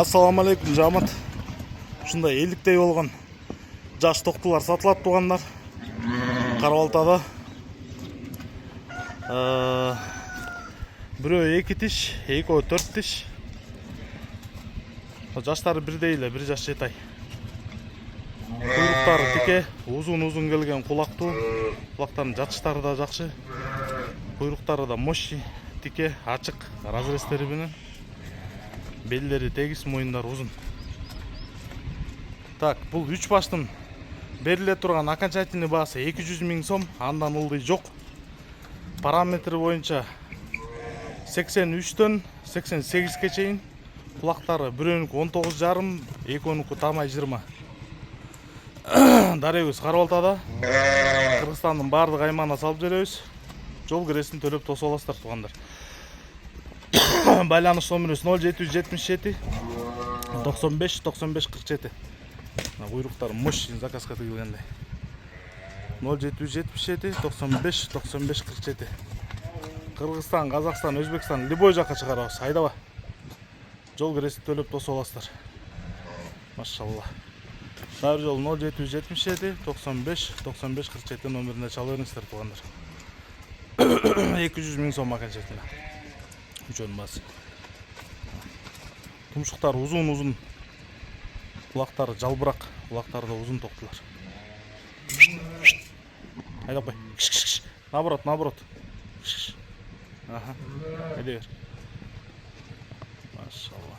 Assalamu алейкум, жамат. Ушундай элдиктей болгон жаш токтулар сатылат тугандар. Карабалтада. Бирөө 2 тиш, экөө 4 тиш. Жаштары бирдей эле, 1 жаш 7 ай. Куйруктары тике, узун келген кулактуу. Кулактардын жатыштары да жакшы. Куйруктары да мощный, тике, ачык, разрестери менен. Белдери тегиз, моюндары узун. Так, бул 3 баштын бериле турган окончательный баасы 200 000 сом, андан ылдый жок. Параметри боюнча 83төн 88ге чейин. Кулактары бирөөнүкү 19,5, экөөнүкү тамай 20. Дарегибиз Карабалтада. Кыргызстандын баардык аймагына салып беребиз. Жол киресин төлөп тосуп аласыздар тугандар. Байланыш номерибиз 0777 95 95 47. Куйруктар мощный, заказга тигилгендей. 0777 95 95 47. Кыргызстан, Казакстан, Өзбекстан любой жакка чыгарабыз. Айдаба. Жол киресин төлөп тосуп аласыздар. Машалла. Дагы жол 0777 95 95 47 номерине чалып бериңиздер тугандар. 200 000 сом окончательно. Үчөн басы. Тумшуктар узун. Кулактары жалбырак, кулактары да узун токтулар. Айдап кой. Наоборот. Ага. Айда бер. Машалла.